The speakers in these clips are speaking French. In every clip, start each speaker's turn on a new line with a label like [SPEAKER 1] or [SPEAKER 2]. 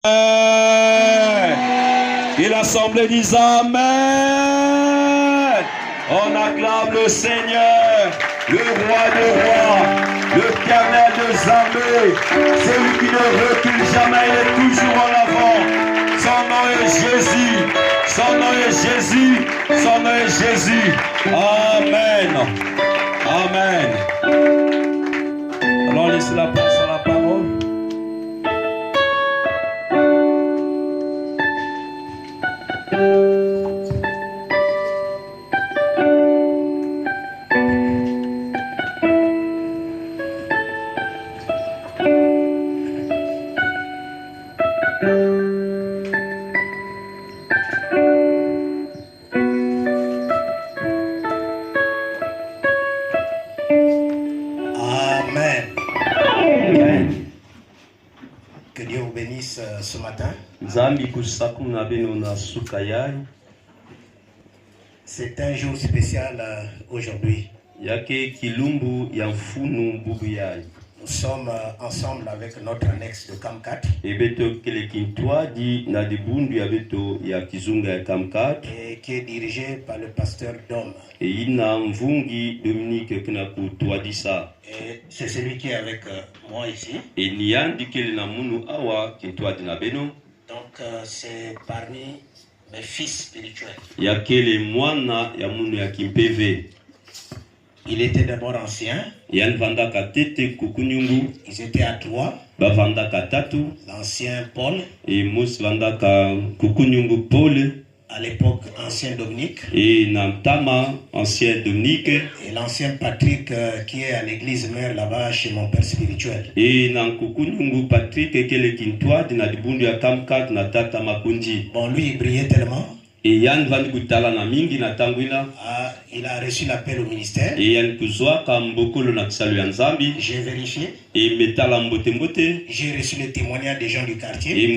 [SPEAKER 1] Et l'assemblée dit Amen. On acclame le Seigneur, le roi des rois, l'Éternel des armées, celui qui ne recule jamais, il est toujours en avant. Son nom est Jésus, son nom est Jésus, son nom est Jésus. Amen. Amen. Alors laissez la place à la parole.
[SPEAKER 2] Que Dieu vous bénisse ce matin. C'est un jour spécial aujourd'hui. Nous sommes ensemble avec notre annexe de CAM4. Et qui est dirigé par le pasteur Dom. Et c'est celui qui est avec moi ici. Donc c'est parmi mes fils spirituels. Il était d'abord ancien. Ils étaient à trois. L'ancien Paul. À l'époque, ancien Dominique. Et l'ancien Patrick qui est à l'église mère là-bas chez mon père spirituel. Bon, lui, il brillait tellement. Il a reçu l'appel au ministère. J'ai vérifié. J'ai reçu le témoignage des gens du quartier qui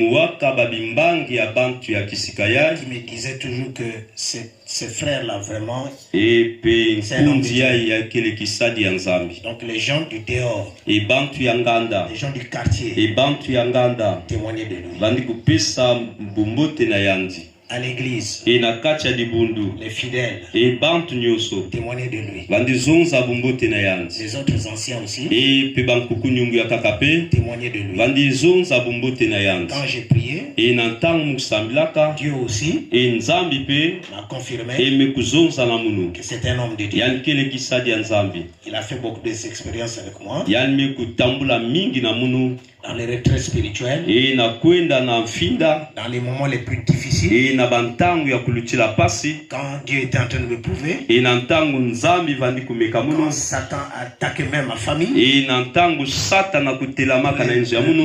[SPEAKER 2] me disaient toujours que ces frères-là, vraiment, c'est un homme de Dieu. Donc les gens du dehors, les gens du quartier témoignaient de lui. À l'église, les fidèles témoignaient de lui. Les autres anciens aussi témoignaient de lui. Quand j'ai prié, Dieu aussi m'a confirmé que c'est un homme de Dieu. Il a fait beaucoup d'expériences avec moi dans les retraites spirituelles, dans les moments les plus difficiles, quand Dieu était en train de me prouver, quand Satan attaquait même ma famille,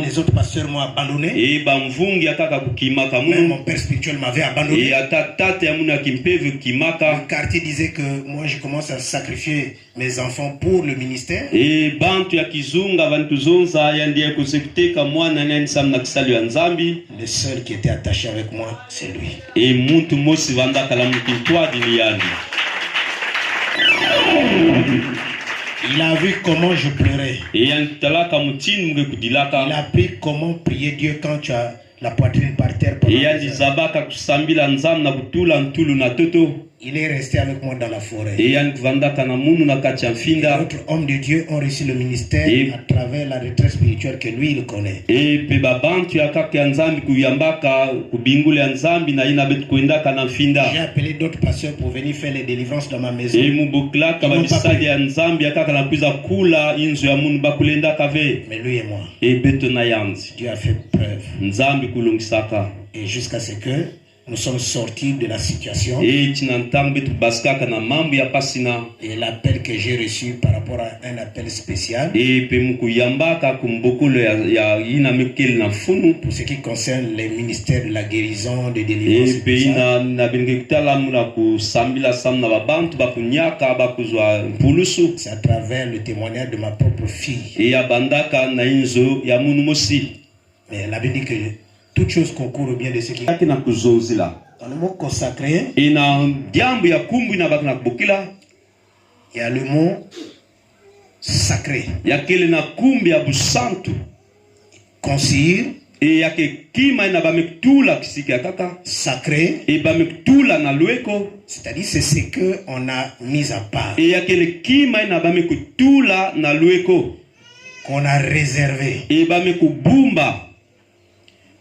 [SPEAKER 2] les autres pasteurs m'ont abandonné, même mon père spirituel m'avait abandonné. Le quartier disait que moi je commence à sacrifier mes enfants pour le ministère. Le seul qui était attaché avec moi, c'est lui. Il a vu comment je pleurais. Il a appris comment prier Dieu quand tu as la poitrine par terre. Il est resté avec moi dans la forêt. D'autres hommes de Dieu ont reçu le ministère à travers la retraite spirituelle que lui il connaît. J'ai appelé d'autres pasteurs pour venir faire les délivrances dans ma maison. Mais lui et moi, Dieu a fait preuve. Et jusqu'à ce que nous sommes sortis de la situation. Et l'appel que j'ai reçu par rapport à un appel spécial pour ce qui concerne les ministères de la guérison, de délivrance, c'est à travers le témoignage de ma propre fille. Mais elle avait dit que toute chose concourt au bien de ceux qui dans le mot consacré, il y a le mot sacré. Concire, Et yake kima ina bamekutula kisika kaka.
[SPEAKER 3] Sacré.
[SPEAKER 2] Et bamekutula na lueko.
[SPEAKER 3] C'est-à-dire c'est ce que on a mis à part.
[SPEAKER 2] Et yake le kima ina bamekutula na lueko.
[SPEAKER 3] Qu'on a réservé.
[SPEAKER 2] Et bamekubumba.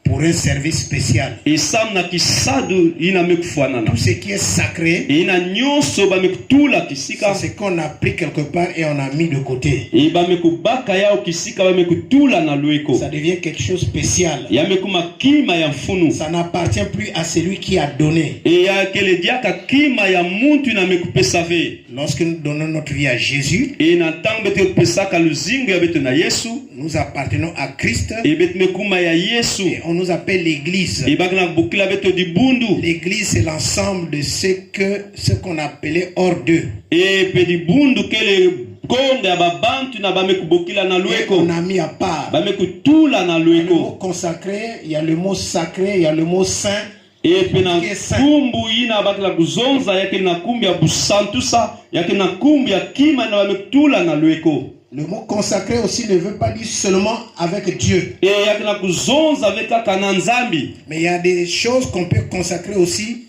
[SPEAKER 3] Pour un service spécial.
[SPEAKER 2] Et samna kisadu ina mekufuana.
[SPEAKER 3] Tout ce qui est sacré.
[SPEAKER 2] Et ina nyonso bamekutula kisika.
[SPEAKER 3] C'est ce qu'on a pris quelque part et on a mis de côté.
[SPEAKER 2] Et bamekubaka yao kisika bamekutula na lueko.
[SPEAKER 3] Ça devient quelque chose de spécial.
[SPEAKER 2] Yamekuma kima ya mfunu.
[SPEAKER 3] Ça n'appartient plus à celui qui a donné.
[SPEAKER 2] Et yakele diaka kima ya muntu na mekupesave.
[SPEAKER 3] Lorsque nous donnons notre vie à Jésus.
[SPEAKER 2] Et na tango bete pesaka luzingo ya bete na Yesu.
[SPEAKER 3] Nous appartenons à Christ.
[SPEAKER 2] Et bete mekuma ya Yesu.
[SPEAKER 3] Et on nous appelle l'église.
[SPEAKER 2] L'église
[SPEAKER 3] c'est l'ensemble de ce qu'on appelait hors d'eux.
[SPEAKER 2] Et
[SPEAKER 3] on a mis à part. Le mot consacré, il y a le mot sacré, il y a le mot saint.
[SPEAKER 2] Et pena kumbu ina bakla kuzonza yake na kumbi ya busantusa yake na kumbi ya kima na bamekutula na lueko.
[SPEAKER 3] Le mot consacré aussi ne veut pas dire seulement avec Dieu.
[SPEAKER 2] Mais
[SPEAKER 3] il y a des choses qu'on peut consacrer aussi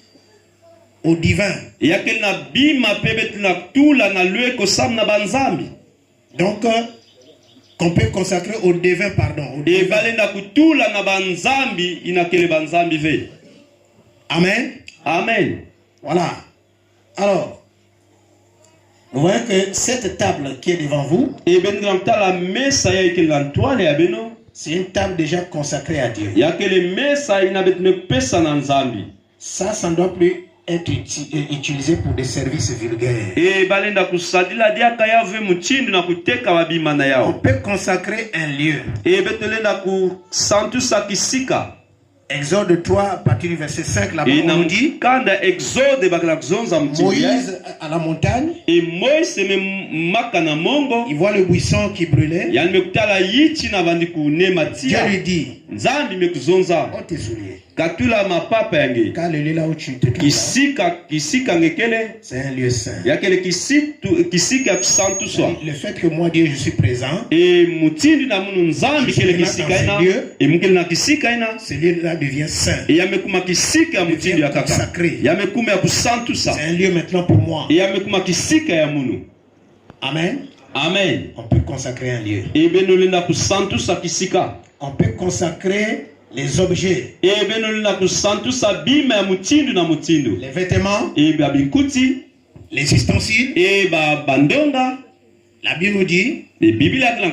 [SPEAKER 3] au divin. Donc, qu'on peut consacrer au divin, pardon. Au divin. Amen.
[SPEAKER 2] Amen.
[SPEAKER 3] Voilà. Alors, vous voyez que cette table qui est devant vous, c'est une table déjà consacrée à Dieu. Ça ne doit plus être utilisé pour des services vulgaires. On peut consacrer un lieu. Exode 3, à partir du verset 5, là-bas, on dit Moïse à la montagne, il voit le buisson qui brûlait. Dieu lui dit, oh tes souliers. Car le lieu là où tu te trouves, c'est un lieu saint. Le fait que moi, Dieu, je suis présent, ce lieu-là devient saint. Sacré. C'est un lieu maintenant pour moi. Amen.
[SPEAKER 2] Amen.
[SPEAKER 3] On peut consacrer un lieu. On peut consacrer les objets. Les vêtements. Les ustensiles. La Bible nous dit, Dieu dit à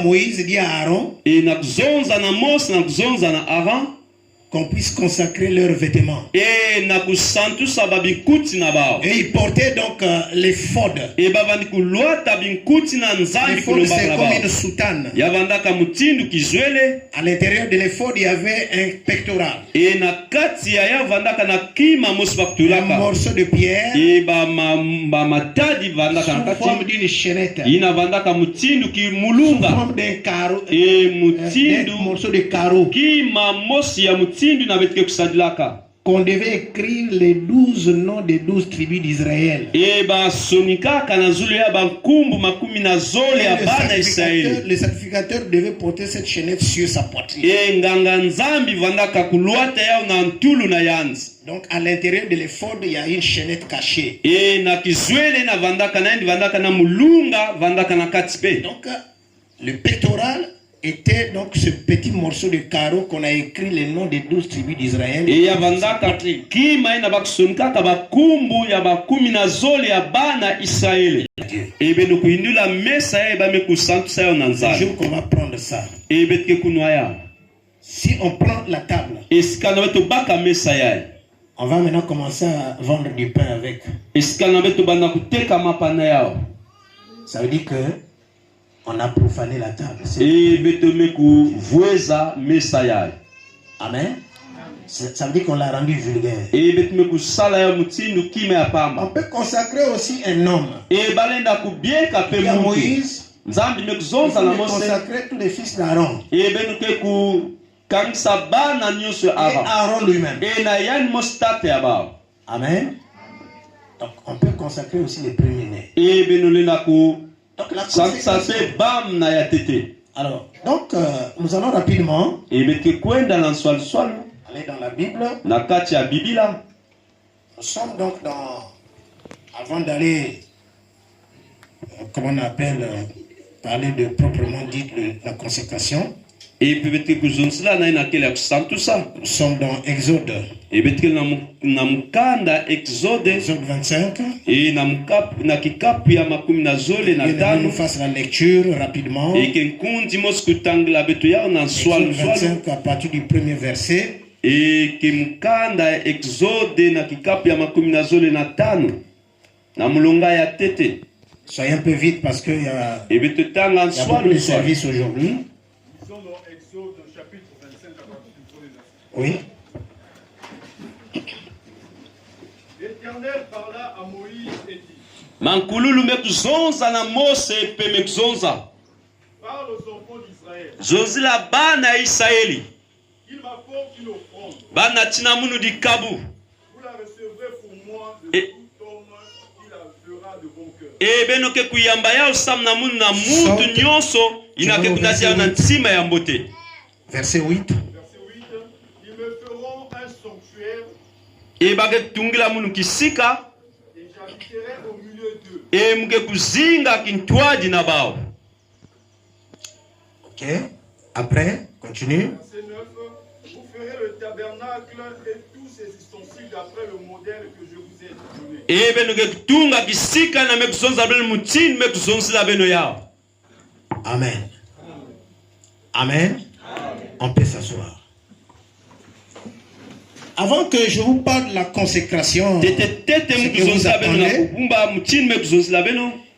[SPEAKER 3] Moïse, il dit à Aaron, qu'on puisse consacrer leurs vêtements. Et ils portaient donc l'éphod. L'éphod, c'est comme une soutane. À l'intérieur de l'éphod, il y avait un pectoral. Un morceau de pierre sous forme d'une chaînette. Sous forme d'un carreau. Un morceau de carreau. Qu'on devait écrire les 12 noms des 12 tribus d'Israël. Le sacrificateur devait porter cette chaînette sur sa poitrine. Donc à l'intérieur de l'éphod, il y a une chaînette cachée. Donc le pectoral était donc ce petit morceau de carreau qu'on a écrit les noms des 12 tribus d'Israël. Et le jour qu'on va prendre ça, si on prend la table, on va maintenant commencer à vendre du pain avec. Ça veut dire que on a profané la table. Amen. Ça veut dire qu'on l'a rendu vulgaire. On peut consacrer aussi un homme. Il y a Moïse. On peut consacrer tous les fils d'Aaron. Et Aaron lui-même. Amen. Donc on peut consacrer aussi les premiers-nés. Donc la
[SPEAKER 4] Alors, donc, nous allons rapidement
[SPEAKER 2] aller
[SPEAKER 4] dans la Bible. Nous sommes donc avant d'aller, comment on appelle, parler de proprement dit la consécration. Nous sommes dans Exode. Exode 25. Et nous fasse la lecture rapidement. Exode 25 à partir du premier verset. Soyez un peu vite parce qu'il y a beaucoup de services aujourd'hui. Oui.
[SPEAKER 1] L'Éternel parla à Moïse et dit:
[SPEAKER 2] parle
[SPEAKER 1] parle aux enfants d'Israël. Il m'apporte une offrande. Vous la recevrez pour moi de tout homme qui la fera de bon cœur.
[SPEAKER 4] Verset 8.
[SPEAKER 1] Et j'habiterai au milieu d'eux.
[SPEAKER 4] Ok. Après, continue.
[SPEAKER 1] Verset 9. Vous ferez le tabernacle et tous ses ustensiles d'après le modèle que je vous ai donné.
[SPEAKER 4] Amen. Amen. On peut s'asseoir. Avant que je vous parle de la consécration,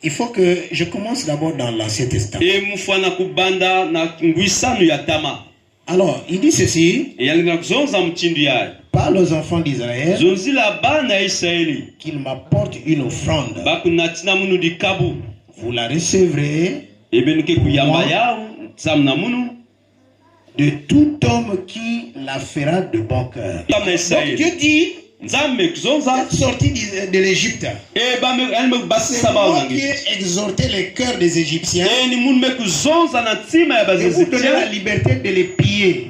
[SPEAKER 4] il faut que je commence d'abord dans l'Ancien Testament. Alors, il dit ceci: parle aux enfants d'Israël qu'il m'apporte une offrande. Vous la recevrez de tout homme qui la fera de bon cœur. Donc Dieu dit, sorti de l'Égypte, c'est moi qui ai exhorté les cœurs des Égyptiens et vous donner la liberté de les piller.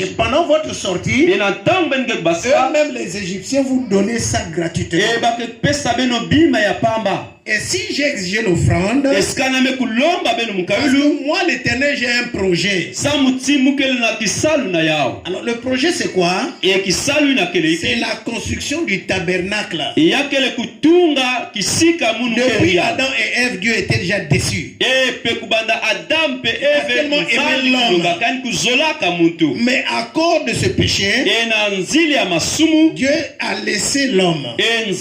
[SPEAKER 4] Et pendant votre sortie, eux-mêmes les Égyptiens vous donnaient ça gratuitement. Et si j'ai exigé l'offrande, parce que moi l'Éternel j'ai un projet. Alors le projet c'est quoi? C'est la construction du tabernacle. Depuis Adam et Ève, Dieu était déjà déçu. Mais à cause de ce péché, Dieu a laissé l'homme. Mais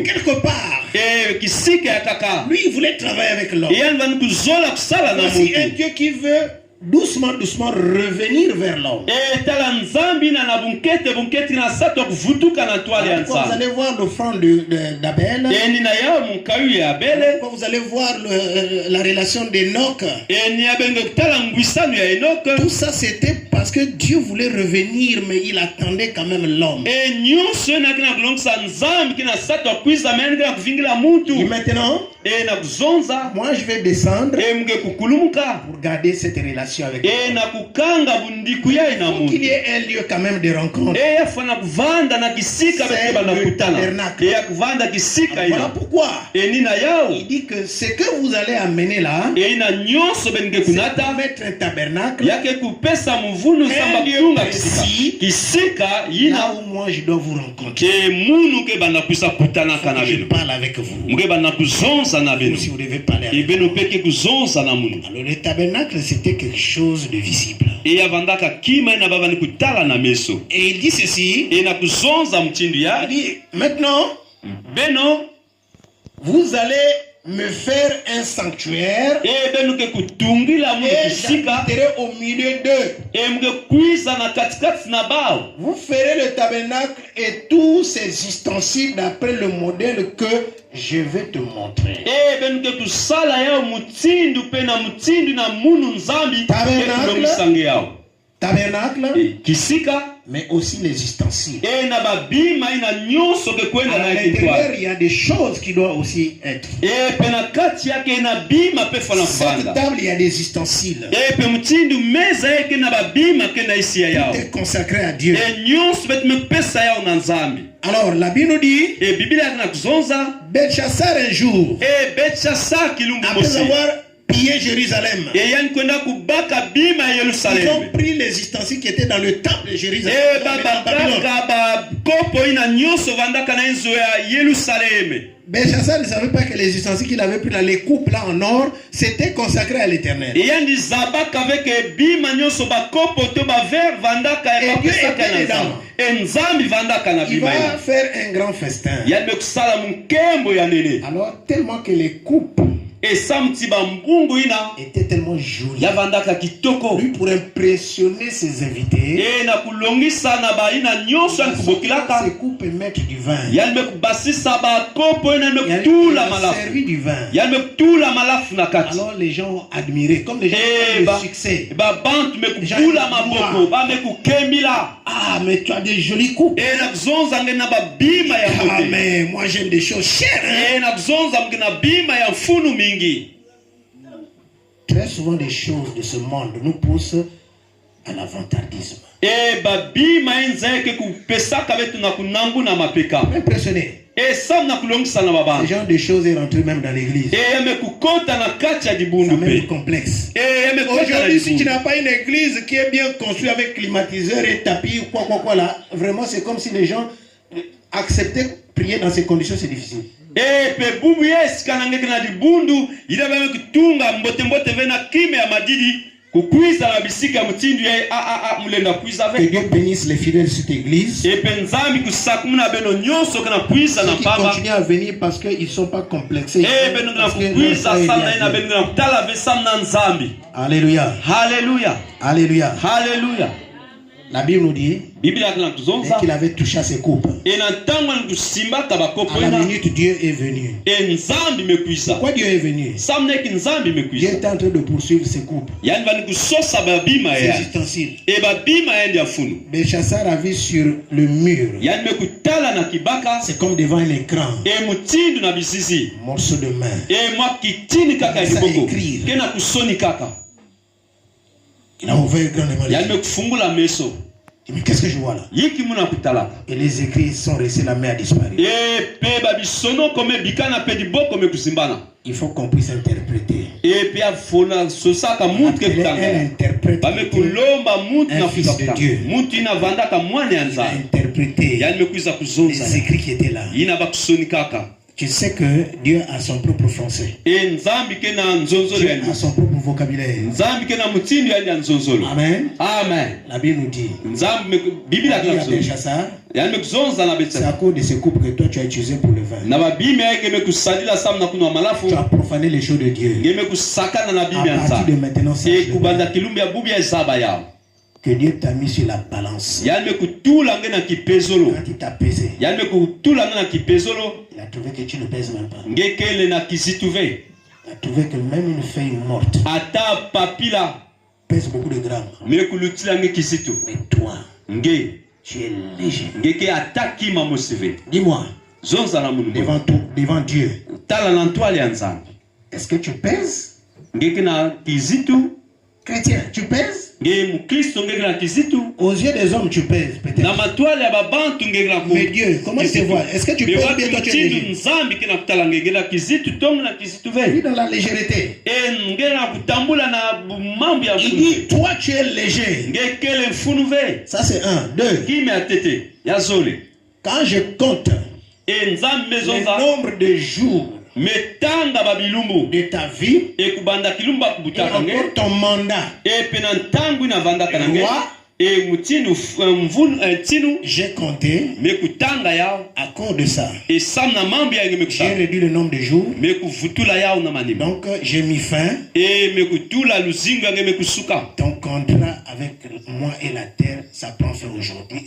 [SPEAKER 4] quelque part, lui il voulait travailler avec l'homme. Voici un Dieu qui veut doucement revenir vers l'homme. Quand vous allez voir l'offrande d'Abel, quand vous allez voir la relation d'Enoch, tout ça c'était parce que Dieu voulait revenir, mais il attendait quand même l'homme. Et maintenant, moi je vais descendre pour garder cette relation avec lui. Il faut qu'il y ait un lieu quand même de rencontre. C'est le tabernacle. Voilà pourquoi il dit que ce que vous allez amener là, c'est pour mettre un tabernacle, un lieu précis, là où moi je dois vous rencontrer. Je parle avec vous. Si vous devez parler avec vous. Alors le tabernacle c'était quelque chose de visible. Et il dit ceci. Il dit maintenant, vous allez me faire un sanctuaire et j'habiterai au milieu d'eux. Vous ferez le tabernacle et tous ses ustensiles d'après le modèle que je vais te montrer. Tabernacle
[SPEAKER 3] mais aussi les ustensiles.
[SPEAKER 2] Et na ba bima ina nyonso ke kwenda na
[SPEAKER 3] l'intérieur, il y a des choses qui doivent aussi être.
[SPEAKER 2] Et pena kati yake na bima pe fana
[SPEAKER 3] Cette table, il y a des ustensiles.
[SPEAKER 2] Et pe mtindu meza yake na ba bima ke na isia yao.
[SPEAKER 3] Tout est consacré à Dieu.
[SPEAKER 2] Et nyonso bet me pesa yao na nzambi.
[SPEAKER 3] Alors la Bible nous dit,
[SPEAKER 2] et Biblia na kuzonza
[SPEAKER 3] Belshazzar un jour,
[SPEAKER 2] et Belshazzar kilumbu
[SPEAKER 3] après avoir pillé Jérusalem,
[SPEAKER 2] et yan kwenda kubaka bima ya Yerusalem,
[SPEAKER 3] ils ont pris les ustensiles qui étaient dans le temple de Jérusalem.
[SPEAKER 2] Et ba kopo ina nyonso vandaka na enzo ya Yerusalem.
[SPEAKER 3] Belshazzar ne savait pas que les ustensiles qu'il avait pris dans les coupes là en or, c'était consacré à l'Éternel.
[SPEAKER 2] Et yan zabaka avec bima nyonso ba kopo to ba ver vandaka ya pesaka na nzambi. Et nzambi vandaka na bima.
[SPEAKER 3] Il va faire un grand festin.
[SPEAKER 2] Yan mekusala mukembo ya nene.
[SPEAKER 3] Alors tellement que les coupes
[SPEAKER 2] et samti ba mbungu ina
[SPEAKER 3] était tellement joli.
[SPEAKER 2] Ya vandaka kitoko.
[SPEAKER 3] Lui pour impressionner ses invités.
[SPEAKER 2] Et na kulongisa na ba ina nyonso kubokilaka.
[SPEAKER 3] Ses coupes mettre du vin.
[SPEAKER 2] Yan mekubasisa ba kopo ina mekutula malafu.
[SPEAKER 3] Servi du vin.
[SPEAKER 2] Yan mekutula malafu na kati.
[SPEAKER 3] Alors les gens ont admiré comme les gens ont le succès.
[SPEAKER 2] Ba bantu mekutula maboko ba mekukembila.
[SPEAKER 3] Ah mais tu as des jolies coupes.
[SPEAKER 2] Et na zonza ngena ba bima ya mote.
[SPEAKER 3] Ah mais moi j'aime des choses chères.
[SPEAKER 2] Et na zonza ngena bima ya funu mingi.
[SPEAKER 3] Très souvent des choses de ce monde nous poussent à l'avantardisme.
[SPEAKER 2] Et babima nzeke kupesaka betu na kunangu na mapeka.
[SPEAKER 3] Impressionné.
[SPEAKER 2] Et ça na kulongisa na baba.
[SPEAKER 3] Ce genre de choses est rentré même dans l'église.
[SPEAKER 2] Et yamekukota na kati ya dibundu pe.
[SPEAKER 3] C'est complexe.
[SPEAKER 2] Et yamekukota.
[SPEAKER 3] Aujourd'hui si tu n'as pas une église qui est bien construite avec climatiseur et tapis ou quoi là, vraiment c'est comme si les gens acceptaient prier dans ces conditions, c'est difficile.
[SPEAKER 2] Et pe bubu yes kana ngeke na dibundu ila ba kutunga mbote vena kime ya madidi kukwiza na bisika mtindu ya mulenda kwiza
[SPEAKER 3] avec. Que Dieu bénisse les fidèles de cette église.
[SPEAKER 2] Et penzami kusakumuna beno nyonso kana kwiza na pamba.
[SPEAKER 3] Ils continuent à venir parce qu'ils sont pas complexés.
[SPEAKER 2] Et beno na kwiza sana na beno na tala vesamna nzambi.
[SPEAKER 3] Alléluia.
[SPEAKER 2] Alléluia.
[SPEAKER 3] Alléluia.
[SPEAKER 2] Alléluia.
[SPEAKER 3] La Bible nous dit
[SPEAKER 2] qu'il
[SPEAKER 3] avait touché à ses coupes. À la minute, Dieu est venu. Pourquoi Dieu est venu? Dieu est en train de poursuivre ses coupes. Ses ustensiles. Belshazzar a vu sur le mur. C'est comme devant un écran. Morceau de main. Ça écrire. Il a ouvert grandement les yeux. Mais qu'est-ce que je vois là? Et les écrits sont restés, la main a disparu. Il faut qu'on puisse interpréter. Un interprète, un fils de Dieu, a interprété les écrits qui étaient là. Tu sais que Dieu a son propre français. Dieu a son propre vocabulaire. Amen.
[SPEAKER 2] Amen.
[SPEAKER 3] La Bible nous dit. C'est à cause de ces coupes que toi tu as utilisé pour le vin. Tu as profané les choses de Dieu. À partir de maintenant, que Dieu t'a mis sur la balance. Quand il t'a pesé, il a trouvé que tu ne pèses même pas. Il a trouvé que même une feuille morte pèse beaucoup de grammes. Mais toi, tu es léger. Dis-moi, devant Dieu, est-ce que tu pèses? Chrétien, tu pèses? Aux yeux des hommes, tu pèses peut-être. Mais Dieu, comment tu vois? Est-ce que tu pèses bien toi tu es léger? Oui, dans la légèreté. Il dit, toi tu es léger. Ça c'est un. Deux. Quand je compte le nombre de jours de ta vie et encore ton mandat, j'ai compté à cause de ça. J'ai réduit le nombre de jours. Donc j'ai mis fin. Ton contrat avec moi et la terre, ça prend fin aujourd'hui.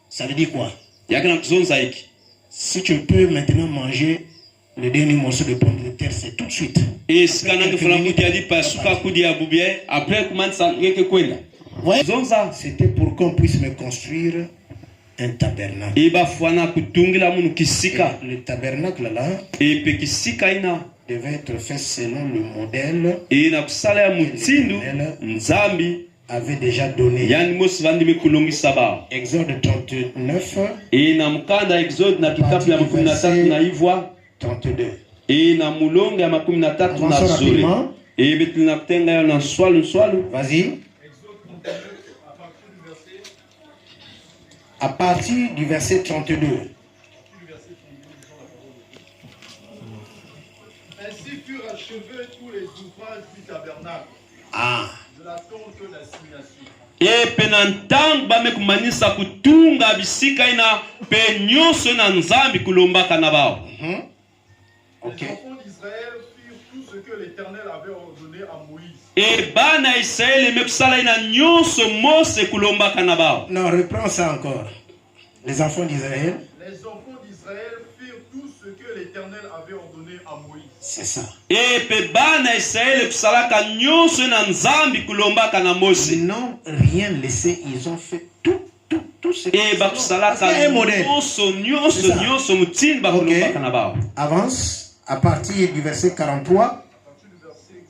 [SPEAKER 3] Ça veut dire quoi? Si tu peux maintenant manger le dernier morceau de pomme de terre, c'est tout de suite.
[SPEAKER 4] C'était pour qu'on puisse me construire un tabernacle.
[SPEAKER 3] Et
[SPEAKER 4] le tabernacle là devait être fait selon le modèle avait déjà donné. Exode 39 32. Vas-y. À partir du verset 32.
[SPEAKER 5] Ainsi furent achevés tous les ouvrages du tabernacle. De la tente d'assignation.
[SPEAKER 3] Et penantang ba mekumanisa kutunga bisika ina pe nyonso na nzambi kulombaka na bao.
[SPEAKER 5] Les enfants d'Israël firent tout ce que l'Éternel avait ordonné à Moïse.
[SPEAKER 3] Et bana Israël mekusala ina nyonso Mose kulombaka na bao.
[SPEAKER 4] Non, reprends ça encore. Les enfants d'Israël.
[SPEAKER 5] Les enfants d'Israël firent tout ce que l'Éternel avait ordonné à Moïse.
[SPEAKER 4] C'est ça.
[SPEAKER 3] Et pe bana Israël kusalaka nyonso na nzambi kulombaka na Mose.
[SPEAKER 4] Ils n'ont rien laissé, ils ont fait tout ce que
[SPEAKER 3] et bakusalaka nyonso mutin bakulombaka na bao.
[SPEAKER 4] Avance à partir du verset 43.
[SPEAKER 5] À partir du verset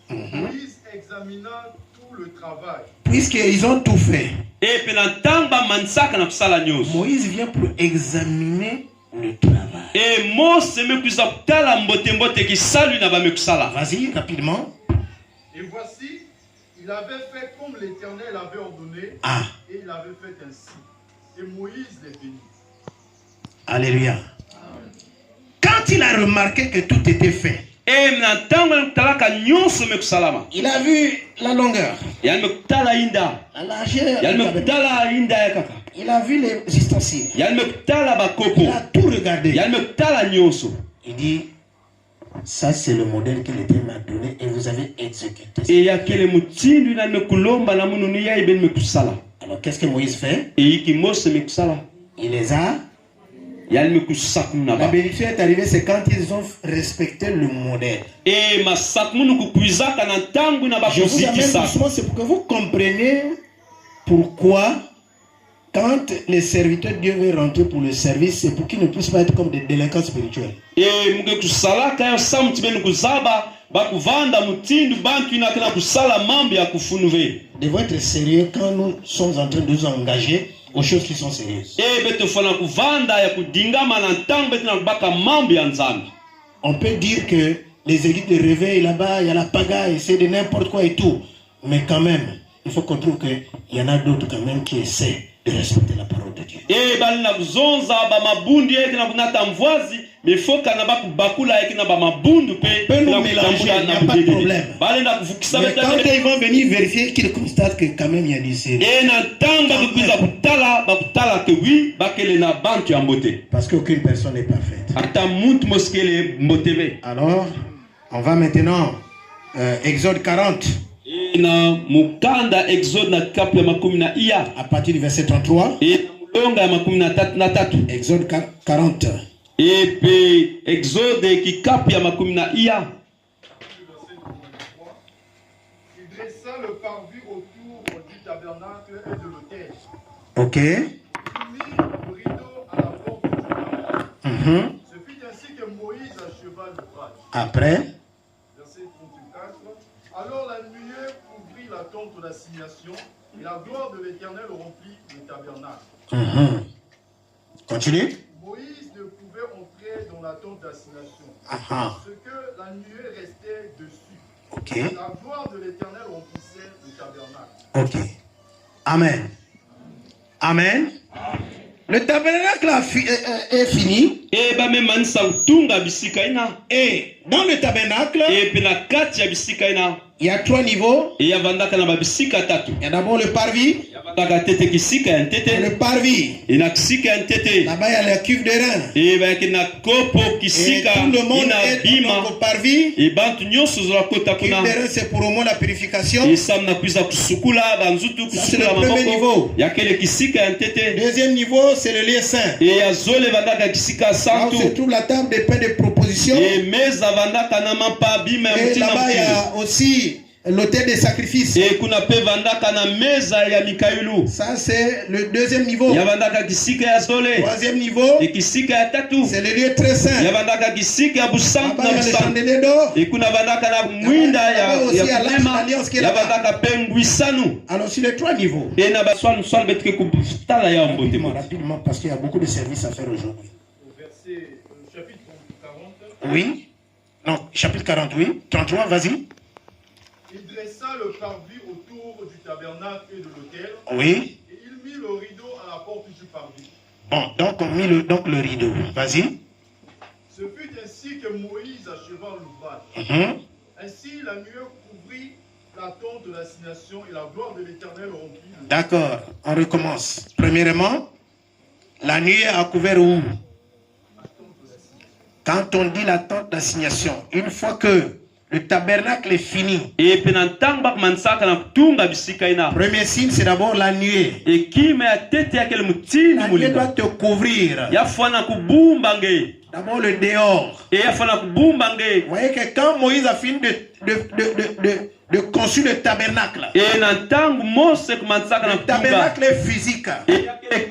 [SPEAKER 5] 43, Moïse examina tout le travail.
[SPEAKER 4] Puisqu'ils ont tout fait.
[SPEAKER 3] Et penantang ba mansaka na kusala nyonso.
[SPEAKER 4] Moïse vient pour examiner le travail.
[SPEAKER 3] Et Mose mekuza kutala mbote ki salu na ba mekusala.
[SPEAKER 4] Vas-y rapidement.
[SPEAKER 5] Et voici, il avait fait comme l'Éternel avait ordonné. Et il avait fait ainsi. Et Moïse les bénit.
[SPEAKER 4] Alléluia. Quand il a remarqué que tout était fait, il a vu la longueur, la largeur, il a vu les ustensiles, il a tout regardé. Il dit, ça c'est le modèle que l'Éternel m'a donné et vous avez exécuté. Alors qu'est-ce que Moïse fait? Il les a. La bénédiction est arrivée, c'est quand ils ont respecté le modèle. Je vous amène doucement, c'est pour que vous compreniez pourquoi, quand les serviteurs de Dieu veulent rentrer pour le service, c'est pour qu'ils ne puissent pas être comme des délinquants spirituels. Ils devront être sérieux quand nous sommes en train de nous engager aux choses qui sont sérieuses. On peut dire que les églises de réveil là-bas, il y a la pagaille, c'est de n'importe quoi et tout. Mais quand même, il faut qu'on trouve qu'il y en a d'autres quand même qui essaient de respecter la parole de Dieu.
[SPEAKER 3] Mais faut qu'on ait
[SPEAKER 4] nous mélanger, il n'y a pas de problème. Mais quand ils vont venir vérifier, qu'ils constatent que quand même il y a du sérieux. Parce qu'aucune personne n'est parfaite. Alors, on va maintenant Exode 40. À partir du verset 33. Exode 40.
[SPEAKER 3] Et puis, Exode qui capia makumina iya.
[SPEAKER 5] Il dressa le parvis autour du tabernacle et de l'autel.
[SPEAKER 4] Ok.
[SPEAKER 5] Il mit le rideau à la porte du tabernacle. Ce fut ainsi que Moïse acheva l'ouvrage.
[SPEAKER 4] Après.
[SPEAKER 5] Verset 34. Alors la nuée couvrit la tente d'assignation et la gloire de l'Éternel remplit le tabernacle.
[SPEAKER 4] Continue.
[SPEAKER 5] Moïse ne pouvait entrer dans la tente d'assignation. Parce que la nuée restait dessus.
[SPEAKER 4] Ok.
[SPEAKER 5] La gloire de l'Éternel remplissait le tabernacle.
[SPEAKER 4] Ok. Amen. Amen. Le tabernacle est fini. Et dans le tabernacle, il y a 3 niveaux. Il y a d'abord le parvis. Le parvis. Là-bas, il y a la cuve de rein. Et tout le monde est au parvis. La cuve de rein, c'est pour au moins la purification. Ça, c'est le premier niveau. Deuxième niveau, c'est le lieu saint. Là où se trouve la table des pains de proposition. Et là-bas, il y a aussi l'autel des sacrifices.
[SPEAKER 3] Et kuna pe vandaka na meza ya mikayulu.
[SPEAKER 4] Ça c'est le deuxième niveau.
[SPEAKER 3] Ya vandaka kisika ya sole.
[SPEAKER 4] Troisième niveau.
[SPEAKER 3] Et kisika ya tatu.
[SPEAKER 4] C'est le lieu très saint.
[SPEAKER 3] Ya vandaka kisika ya busantu na
[SPEAKER 4] le
[SPEAKER 3] busantu.
[SPEAKER 4] chandelier d'or.
[SPEAKER 3] Et kuna vandaka na mwinda ya kulema. Ya vandaka pe ngwisanu.
[SPEAKER 4] Alors sur les trois niveaux.
[SPEAKER 3] Et na baswan swal betke kuptala ya mbote.
[SPEAKER 4] Rapidement parce qu'il y a beaucoup de services à faire aujourd'hui.
[SPEAKER 5] Au verset chapitre 40.
[SPEAKER 4] Oui. Non, chapitre 40, oui. 33, vas-y.
[SPEAKER 5] Il dressa le parvis autour du tabernacle et de l'autel.
[SPEAKER 4] Oui.
[SPEAKER 5] Et il mit le rideau à la porte du parvis.
[SPEAKER 4] Bon, donc on mit le rideau. Vas-y.
[SPEAKER 5] Ce fut ainsi que Moïse acheva l'ouvrage. Ainsi la nuée couvrit la tente de l'assignation et la gloire de l'Éternel remplit.
[SPEAKER 4] D'accord, on recommence. Premièrement, la nuée a couvert où? Quand on dit la tente d'assignation, une fois que le tabernacle est fini, premier signe c'est d'abord la nuée. La nuée doit te couvrir. D'abord le dehors. Vous voyez que quand Moïse a fini de construire le tabernacle, le tabernacle est physique.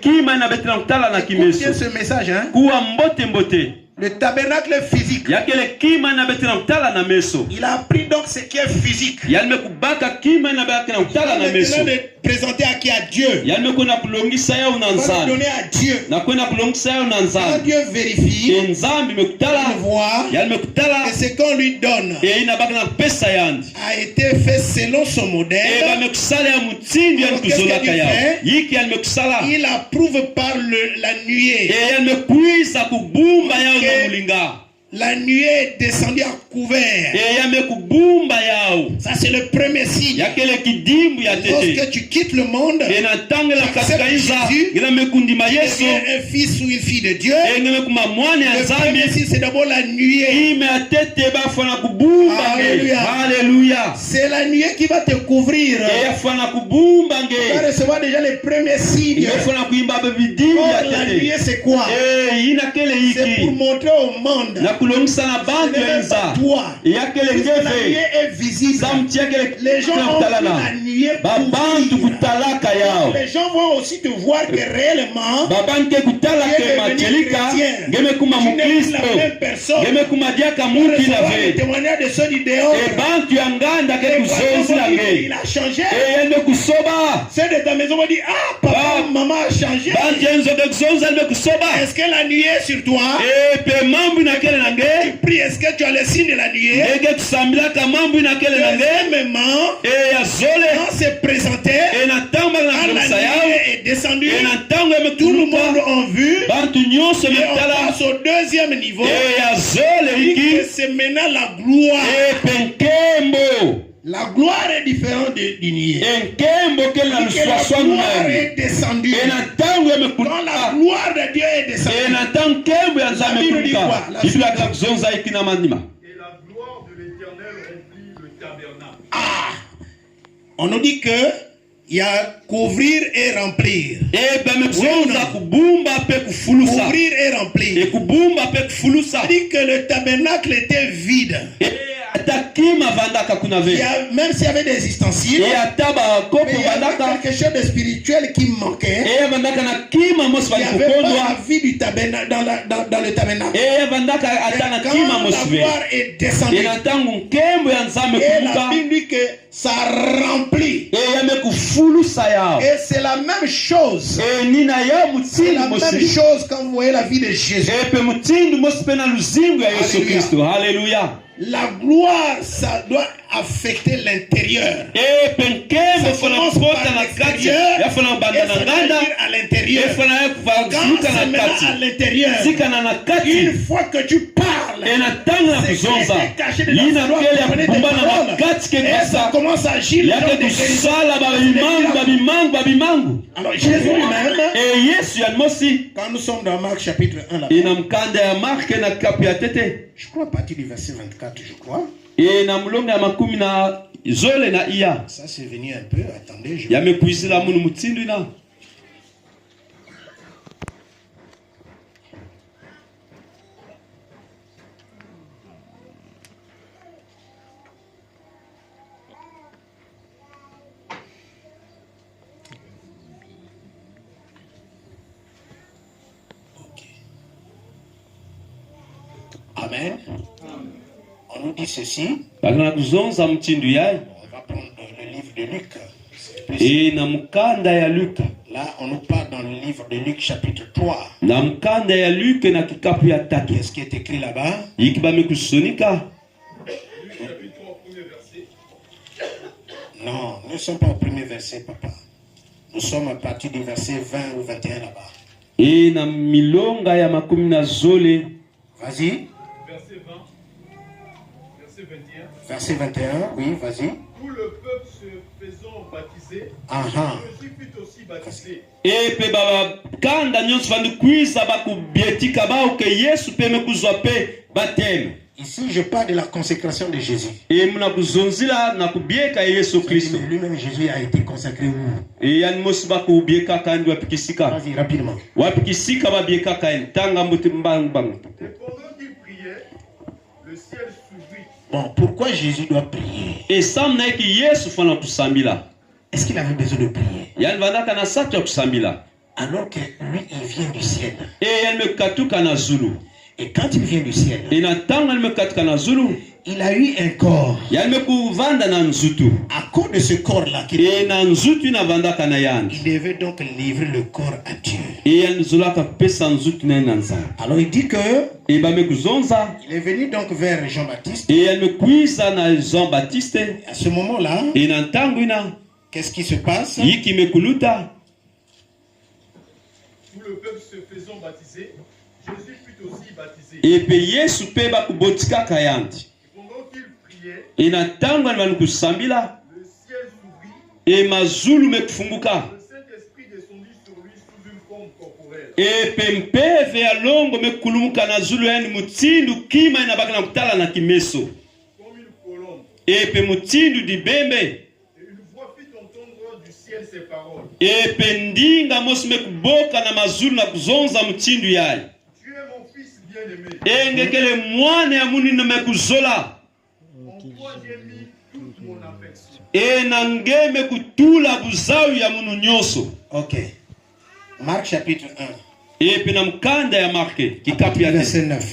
[SPEAKER 4] Écoutez ce message, hein? Le tabernacle est physique. Il a appris donc ce qui est physique. Il a maintenant de présenter à qui? À Dieu. Il va le donner à Dieu. Quand Dieu vérifie, il voit que ce qu'on lui donne a été fait selon son modèle. Alors, qu'est-ce qu'il fait? Il approuve par la nuée. La nuée est descendue à couvert. Ça c'est le premier signe. Lorsque tu quittes le monde, tu acceptes Jésus, tu deviens un fils ou une fille de Dieu. Le premier signe c'est d'abord la nuée. Alléluia. C'est la nuée qui va te couvrir. Tu vas recevoir déjà les premiers signes. La nuée c'est quoi? C'est pour montrer au monde. Ce n'est même pas toi. La nuée est visible. Les gens ont vu la nuée couvrir. Les gens vont aussi te voir que réellement tu es devenu chrétien. Tu n'es plus la même personne. Tu recevoir les témoignages de ceux du dehors. Il a changé. Ceux de ta maison vont dire: ah, papa, maman a changé. Est-ce que la nuée est sur toi? Tu pries, est-ce que tu as le signe de la nuée? Deuxièmement, quand c'est présenté, quand la nuée est descendue, tout le monde a vu. Et on passe au deuxième niveau. C'est maintenant la gloire. La gloire est différente du nuée. La gloire est descendue. Quand la gloire de Dieu est descendue, la Bible dit quoi?
[SPEAKER 5] Et la gloire de l'Éternel remplit le tabernacle.
[SPEAKER 4] Ah, on nous dit que il y a couvrir et remplir. Couvrir et remplir. Ça dit que le tabernacle était vide. Même s'il y avait des ustensiles, mais il y avait quelque chose de spirituel qui manquait. Il n'y avait pas la vie du tabernacle dans le tabernacle. Quand la gloire est descendue, et la Bible dit que ça remplit. Et c'est la même chose. C'est la même chose quand vous voyez la vie de Jésus.
[SPEAKER 2] Alléluia.
[SPEAKER 4] La gloire, ça doit affecter l'intérieur. Ça commence par l'extérieur et ça doit venir à l'intérieur. Quand ça met à l'intérieur, une fois que tu parles, c'est qui était caché dedans, et ça commence à agir. Alors Jésus lui-même, quand nous sommes dans Marc chapitre 1 là, je crois à partir du verset 24, je crois. Ça c'est venu un peu, attendez. Amen. On nous dit ceci.
[SPEAKER 2] On va prendre
[SPEAKER 4] le livre de Luc. Là, on nous parle dans le livre de Luc, chapitre 3. Qu'est-ce qui est écrit là-bas? Non, nous ne sommes pas au premier verset, papa. Nous sommes à partir du verset 20 ou 21 là-bas. Vas-y.
[SPEAKER 5] Verset 20. Verset 21.
[SPEAKER 4] Verset 21, oui, vas-y.
[SPEAKER 5] Tout le peuple se faisant baptiser, Jésus fut aussi baptisé.
[SPEAKER 4] Ici, je parle de la consécration de Jésus. Lui-même, Jésus a été consacré où? Vas-y, rapidement.
[SPEAKER 5] Et pendant qu'il priait, le ciel s'ouvrit.
[SPEAKER 4] Bon, pourquoi Jésus doit prier? Est-ce qu'il avait besoin de prier? Alors que lui, il vient du ciel. Et quand il vient du ciel, il a eu un corps. À cause de ce corps-là, il devait donc livrer le corps à Dieu. Alors il dit que il est venu donc vers Jean-Baptiste. À ce moment-là, qu'est-ce qui se passe?
[SPEAKER 5] Tout le peuple se faisant baptiser, Jésus fut aussi baptisé. Et pendant qu'il priait, le ciel s'ouvrit. Le Saint-Esprit descendit sur lui sous une forme corporelle. Comme une colombe. Et une voix fit entendre du ciel ces paroles. Tu es mon fils bien-aimé. En toi j'ai mis toute mon affection.
[SPEAKER 4] Ok. Marc chapitre 1.
[SPEAKER 2] Verset
[SPEAKER 4] 9.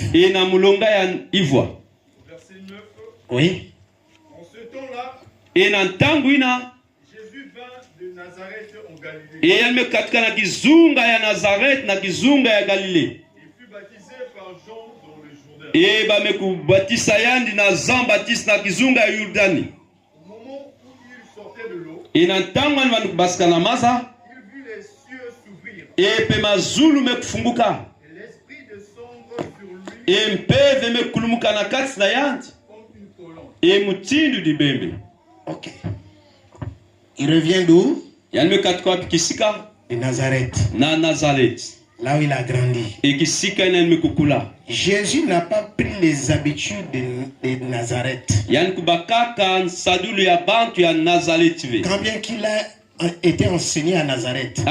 [SPEAKER 5] Verset 9.
[SPEAKER 4] Oui.
[SPEAKER 5] En ce temps-là, Jésus vint de Nazareth en Galilée. Il fut baptisé par Jean dans le Jourdain. Au moment où il sortait de l'eau, il vit les cieux s'ouvrir et l'Esprit descendre sur lui comme une colombe.
[SPEAKER 4] Ok. Il revient d'où? De Nazareth. Là où il a grandi. Jésus n'a pas pris les habitudes de Nazareth. Quand bien qu'il a été enseigné à Nazareth.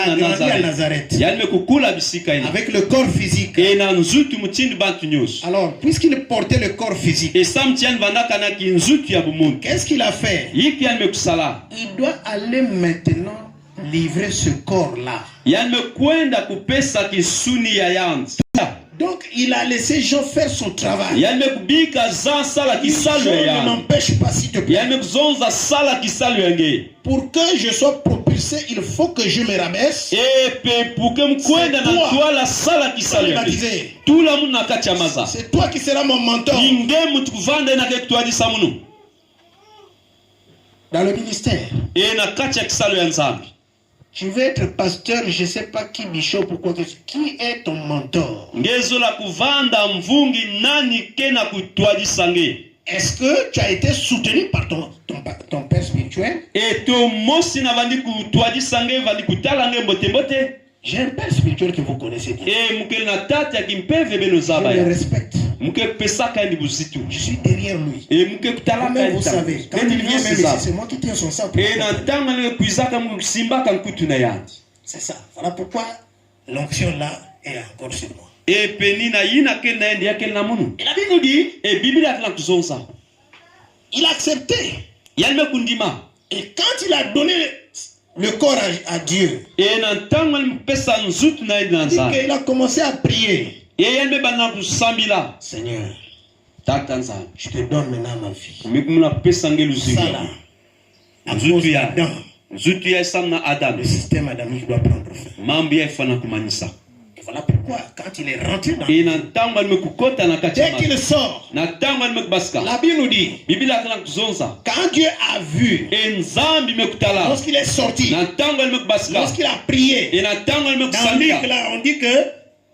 [SPEAKER 4] Il a grandi à Nazareth. Avec le corps physique. Alors, puisqu'il portait le corps physique, qu'est-ce qu'il a fait? Il doit aller maintenant livrer ce corps-là. Donc il a laissé Jean faire son travail. Jean ne m'empêche pas, s'il te plaît. Pour que je sois propulsé, il faut que je me rabaisse. C'est toi qui seras mon mentor dans le ministère. Je vais être pasteur, je ne sais pas qui, bishop, pourquoi. Qui est ton mentor? Est-ce que tu as été soutenu par ton père spirituel? J'ai un père spirituel que vous connaissez bien. Je le respecte. Je suis derrière lui. Même vous savez, quand il vient même ici, c'est moi qui tiens son sang. C'est ça. Voilà pourquoi l'onction là est encore sur moi. Et la Bible nous dit, il a accepté. Et quand il a donné le corps à Dieu, il a commencé à prier. Seigneur,
[SPEAKER 2] Tatanza.
[SPEAKER 4] je te donne maintenant ma vie.
[SPEAKER 2] Mikumuna pesangé
[SPEAKER 4] Ça là, à cause d'Adam,
[SPEAKER 2] Zutu ya samna Adam.
[SPEAKER 4] le système adamique doit prendre fin.
[SPEAKER 2] Mambi ya fana kumanisa.
[SPEAKER 4] Et voilà pourquoi, quand il est rentré dans
[SPEAKER 2] Et n'entang mal me kukota na
[SPEAKER 4] dès
[SPEAKER 2] katima.
[SPEAKER 4] qu'il sort,
[SPEAKER 2] N'entang mal me baska.
[SPEAKER 4] la Bible nous dit,
[SPEAKER 2] Biblia kana kuzonza.
[SPEAKER 4] quand Dieu a vu,
[SPEAKER 2] Enzambi me kutala.
[SPEAKER 4] lorsqu'il est sorti,
[SPEAKER 2] N'entang mal me baska.
[SPEAKER 4] lorsqu'il a prié,
[SPEAKER 2] Et n'entang mal me
[SPEAKER 4] dans
[SPEAKER 2] kusambila.
[SPEAKER 4] Luc, là, on dit que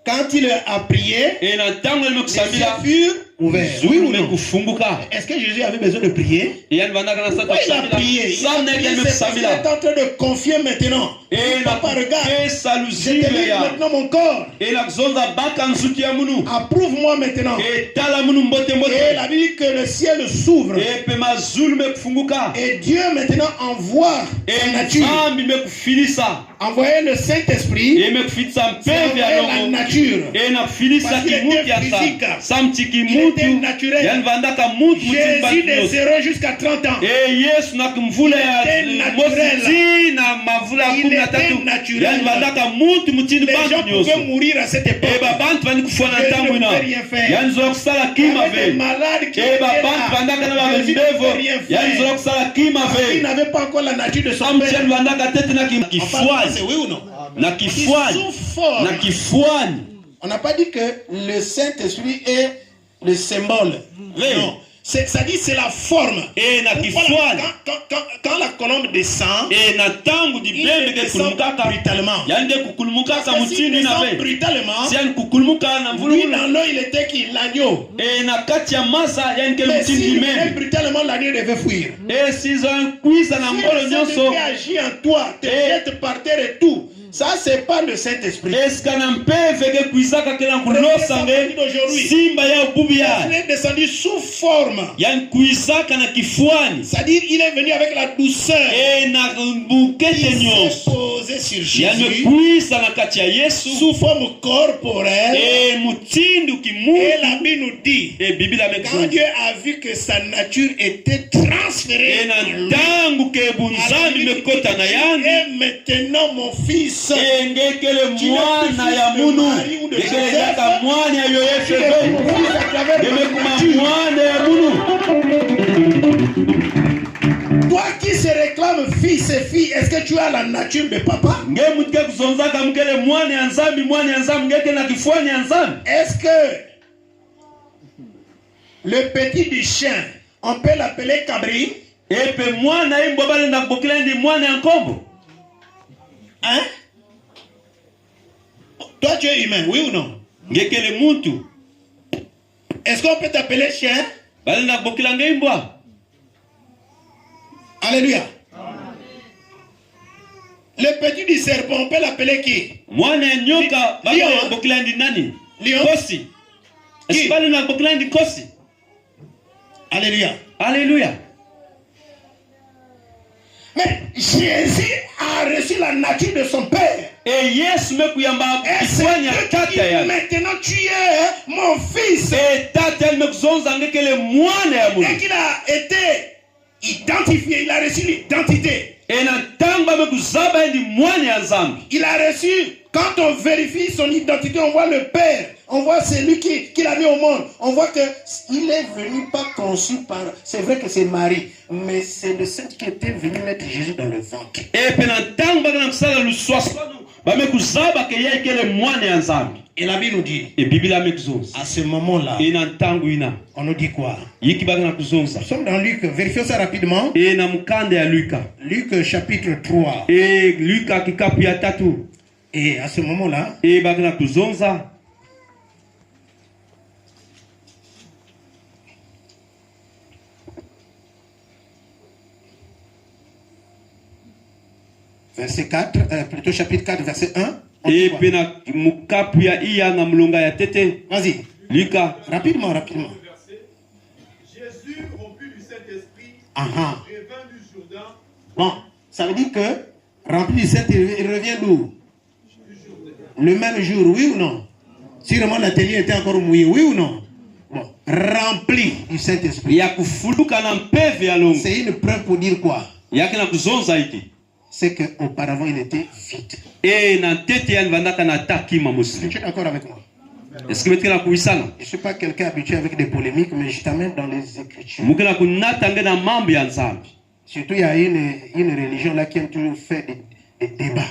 [SPEAKER 4] quand il a prié,
[SPEAKER 2] Et n'entang mal me
[SPEAKER 4] les
[SPEAKER 2] kusambila.
[SPEAKER 4] yeux furent ouverts. Oui ou non?
[SPEAKER 2] Kufunguka.
[SPEAKER 4] Est-ce que Jésus avait besoin de prier?
[SPEAKER 2] Et yann vanda kana sa
[SPEAKER 4] Oui, il a prié. Il a prié, c'est parce qu'il est en train de confier maintenant.
[SPEAKER 2] Et
[SPEAKER 4] Papa, regarde, je
[SPEAKER 2] salusi
[SPEAKER 4] te livre
[SPEAKER 2] ya.
[SPEAKER 4] maintenant mon corps.
[SPEAKER 2] Et la zonza baka nzuki ya munu.
[SPEAKER 4] Approuve-moi maintenant.
[SPEAKER 2] Et tala munu mbote mbote.
[SPEAKER 4] Et la Bible dit que le ciel s'ouvre.
[SPEAKER 2] Et pe mazulu me kufunguka.
[SPEAKER 4] Et Dieu maintenant envoie sa
[SPEAKER 2] Et
[SPEAKER 4] nature.
[SPEAKER 2] nzambi me kufilisa.
[SPEAKER 4] Envoyer le Saint-Esprit.
[SPEAKER 2] Et me kufilisa
[SPEAKER 4] C'est
[SPEAKER 2] mpevi ya
[SPEAKER 4] envoyer la
[SPEAKER 2] longo.
[SPEAKER 4] nature.
[SPEAKER 2] Et na filisa
[SPEAKER 4] Parce qu'il
[SPEAKER 2] kimuti
[SPEAKER 4] était
[SPEAKER 2] ya
[SPEAKER 4] physique.
[SPEAKER 2] sa. Samti
[SPEAKER 4] Il était
[SPEAKER 2] kimutu.
[SPEAKER 4] naturel.
[SPEAKER 2] Yan vandaka mutu
[SPEAKER 4] Jésus de
[SPEAKER 2] mutu.
[SPEAKER 4] 0 jusqu'à 30 ans.
[SPEAKER 2] Et Yesu na kumvula ya
[SPEAKER 4] Il était naturel.
[SPEAKER 2] mositi na mavula
[SPEAKER 4] Il
[SPEAKER 2] kumi na
[SPEAKER 4] était
[SPEAKER 2] tatu.
[SPEAKER 4] naturel.
[SPEAKER 2] Yan vandaka mutu mutini
[SPEAKER 4] Les gens
[SPEAKER 2] bantu nyoso.
[SPEAKER 4] pouvaient mourir à cette époque.
[SPEAKER 2] Et babantu bani kufana
[SPEAKER 4] Jésus
[SPEAKER 2] ntango
[SPEAKER 4] ne
[SPEAKER 2] ina.
[SPEAKER 4] pouvait rien faire.
[SPEAKER 2] Yan zola kusala
[SPEAKER 4] Il y
[SPEAKER 2] kima
[SPEAKER 4] avait des
[SPEAKER 2] ve.
[SPEAKER 4] malades qui
[SPEAKER 2] Et
[SPEAKER 4] étaient
[SPEAKER 2] babantu vandaka na
[SPEAKER 4] là. Jésus ne
[SPEAKER 2] babembevo.
[SPEAKER 4] pouvait rien
[SPEAKER 2] Yan zola
[SPEAKER 4] faire.
[SPEAKER 2] kusala kima
[SPEAKER 4] Il
[SPEAKER 2] ve.
[SPEAKER 4] n'avait pas encore la nature de son
[SPEAKER 2] Samtiani
[SPEAKER 4] père.
[SPEAKER 2] vandaka tete na
[SPEAKER 4] On parle
[SPEAKER 2] kifuani.
[SPEAKER 4] français, oui ou non?
[SPEAKER 2] Na
[SPEAKER 4] Il
[SPEAKER 2] kifuani.
[SPEAKER 4] souffre fort.
[SPEAKER 2] Na kifuani.
[SPEAKER 4] On n'a pas dit que le Saint-Esprit est le symbole.
[SPEAKER 2] Oui.
[SPEAKER 4] Non. Ça dit c'est la forme.
[SPEAKER 2] Et na
[SPEAKER 4] Voilà,
[SPEAKER 2] kifuani.
[SPEAKER 4] quand la colombe descend,
[SPEAKER 2] Et na tangu
[SPEAKER 4] il
[SPEAKER 2] dibembe ke
[SPEAKER 4] descend
[SPEAKER 2] kulumukaka.
[SPEAKER 4] brutalement.
[SPEAKER 2] Yande kukulumukaka
[SPEAKER 4] Parce que s'il
[SPEAKER 2] mutini na
[SPEAKER 4] descend
[SPEAKER 2] ve.
[SPEAKER 4] brutalement,
[SPEAKER 2] Si yani kukulumuka na
[SPEAKER 4] lui
[SPEAKER 2] mvululu.
[SPEAKER 4] dans l'eau il était qui? L'agneau.
[SPEAKER 2] Et na kati ya masa yani ke
[SPEAKER 4] Mais
[SPEAKER 2] mutini
[SPEAKER 4] s'il venait
[SPEAKER 2] dimembe.
[SPEAKER 4] brutalement, l'agneau devait fuir.
[SPEAKER 2] Et s'ils ont cuisa na
[SPEAKER 4] Si
[SPEAKER 2] ngolo
[SPEAKER 4] le
[SPEAKER 2] nyonso.
[SPEAKER 4] Saint-Esprit agit en toi, te jette par terre et tout, ça c'est pas le Saint-Esprit.
[SPEAKER 2] Eska na mpeve ke kuisaka kela kulosange. Simba ya bubi
[SPEAKER 4] Il
[SPEAKER 2] ya.
[SPEAKER 4] est descendu sous forme.
[SPEAKER 2] Yani kuisaka na kifuani.
[SPEAKER 4] C'est-à-dire il est venu avec la douceur.
[SPEAKER 2] E na bukete
[SPEAKER 4] Il s'est
[SPEAKER 2] nyonso.
[SPEAKER 4] posé sur
[SPEAKER 2] Yani
[SPEAKER 4] Jésus
[SPEAKER 2] kuisa na kati ya Yesu.
[SPEAKER 4] sous forme corporelle.
[SPEAKER 2] E mutindu
[SPEAKER 4] Et
[SPEAKER 2] kimutu.
[SPEAKER 4] la Bible nous dit,
[SPEAKER 2] E Biblia
[SPEAKER 4] quand
[SPEAKER 2] mekuzonza.
[SPEAKER 4] Dieu a vu que sa nature était transférée
[SPEAKER 2] E na
[SPEAKER 4] en lui,
[SPEAKER 2] ntangu ke bunzambi mekota na yangi.
[SPEAKER 4] et maintenant mon fils,
[SPEAKER 2] Engekele mwana ya munu. Engekele yaka mwana ya
[SPEAKER 4] tu es
[SPEAKER 2] Yosefu.
[SPEAKER 4] mon fils à travers
[SPEAKER 2] Eme
[SPEAKER 4] ma
[SPEAKER 2] kuma
[SPEAKER 4] nature.
[SPEAKER 2] mwana ya munu.
[SPEAKER 4] Toi qui se réclame fils et fille, est-ce que tu as la nature de papa?
[SPEAKER 2] Nge mutike kuzonzaka mukele mwana ya nzambi ngeke na kifuani ya nzambi.
[SPEAKER 4] Est-ce que le petit du chien, on peut l'appeler cabri?
[SPEAKER 2] Epe mwana imbo bale na kubokela ndi mwana ya nkombo.
[SPEAKER 4] Hein? Toi tu es humain, oui ou non?
[SPEAKER 2] Ngekele muntu.
[SPEAKER 4] Est-ce qu'on peut t'appeler chien?
[SPEAKER 2] Bale na kubokela ngeimbwa.
[SPEAKER 4] Alléluia. Le petit du serpent, on peut l'appeler qui?
[SPEAKER 2] Mwana ya nyoka bale
[SPEAKER 4] Lion.
[SPEAKER 2] na kubokela ndi nani?
[SPEAKER 4] Lion.
[SPEAKER 2] Kosi. Esi bale na kubokela ndi kosi.
[SPEAKER 4] Alléluia.
[SPEAKER 2] Alléluia.
[SPEAKER 4] Mais Jésus a reçu la nature de son père.
[SPEAKER 2] Et Yesu mekuyamba
[SPEAKER 4] Et c'est
[SPEAKER 2] kifuani ya
[SPEAKER 4] Dieu qui
[SPEAKER 2] tata
[SPEAKER 4] dit,
[SPEAKER 2] ya.
[SPEAKER 4] maintenant tu es mon fils.
[SPEAKER 2] Et tata mekuzonza ngekele mwana ya munu.
[SPEAKER 4] Et qu'il a été identifié, il a reçu l'identité.
[SPEAKER 2] Et na tanga mekuzaba ndi mwana ya nzambi.
[SPEAKER 4] Il a reçu, quand on vérifie son identité, on voit le père, on voit celui qui l'a mis au monde. On voit que il est venu pas conçu par, c'est vrai que c'est Marie, mais c'est le Saint qui était venu mettre Jésus dans le ventre.
[SPEAKER 2] Et pena tanga na kusala luswaswanu bamekuzaba ke yeye kele mwana ya nzambi.
[SPEAKER 4] Et la Bible nous dit,
[SPEAKER 2] Et Biblia mekuzonza.
[SPEAKER 4] à ce moment-là,
[SPEAKER 2] Et na ntangu ina.
[SPEAKER 4] on nous dit quoi?
[SPEAKER 2] Yiki baka na kuzonza.
[SPEAKER 4] Nous sommes dans Luc, vérifions ça rapidement.
[SPEAKER 2] Et na mkande ya Luka.
[SPEAKER 4] Luc chapitre 3.
[SPEAKER 2] Et Luka kikapu ya tatu.
[SPEAKER 4] Et à ce moment-là,
[SPEAKER 2] Et baka na kuzonza.
[SPEAKER 4] verset 4, plutôt chapitre 4, verset 1. on dit
[SPEAKER 2] Et
[SPEAKER 4] quoi?
[SPEAKER 2] pena mukapu ya iya na mlonga ya tete.
[SPEAKER 4] Vas-y,
[SPEAKER 2] Luka.
[SPEAKER 4] rapidement, rapidement.
[SPEAKER 5] Jésus, rempli du Saint-Esprit,
[SPEAKER 4] Aha.
[SPEAKER 5] revint du Jourdain,
[SPEAKER 4] Bon, ça veut dire que rempli du Saint-Esprit, il revient d'où? Le même jour, oui ou non? Sûrement l'atelier était encore mouillé, oui ou non? Bon, rempli du Saint-Esprit.
[SPEAKER 2] Ya kufuluka na mpeve ya longo.
[SPEAKER 4] C'est une preuve pour dire quoi?
[SPEAKER 2] Yaki na kuzonza iki.
[SPEAKER 4] C'est qu'auparavant il était vide.
[SPEAKER 2] Et na tete ya vandaka na takima
[SPEAKER 4] Tu
[SPEAKER 2] muslim.
[SPEAKER 4] es d'accord avec moi?
[SPEAKER 2] Est-ce que vous êtes kuisana?
[SPEAKER 4] Je ne suis pas quelqu'un habitué avec des polémiques, mais je t'amène dans les Écritures.
[SPEAKER 2] Mukela kunatanga na mambo ya nzambi.
[SPEAKER 4] Surtout, il y a une religion là qui aime toujours faire des débats.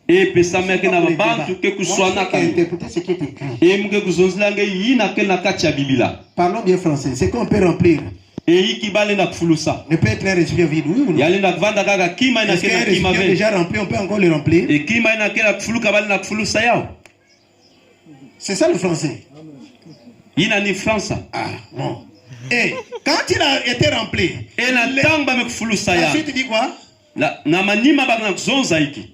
[SPEAKER 2] Et pesa meke na bantu ke kuswana ka.
[SPEAKER 4] Interpréter ce qui est écrit.
[SPEAKER 2] Et muke kuzonzila nge yina ke na kati ya Biblia.
[SPEAKER 4] Parlons bien français. C'est qu'on peut remplir.
[SPEAKER 2] Et iki bale na kufulusa.
[SPEAKER 4] Ne peut être un récipient vide, oui ou non?
[SPEAKER 2] Yali na kuvanda kaka kima ina
[SPEAKER 4] Est-ce
[SPEAKER 2] ke
[SPEAKER 4] qu'un
[SPEAKER 2] na kima
[SPEAKER 4] récipient
[SPEAKER 2] ve.
[SPEAKER 4] déjà rempli, on peut encore le remplir?
[SPEAKER 2] Et kima ina ke na kufuluka bale na kufulusa yao.
[SPEAKER 4] C'est ça le français.
[SPEAKER 2] Yina ni Fransa.
[SPEAKER 4] Ah, non. Et quand il a été rempli,
[SPEAKER 2] Et na tamba me kufulusa ya.
[SPEAKER 4] ensuite il dit quoi?
[SPEAKER 2] Na manima bak na kuzonza iki.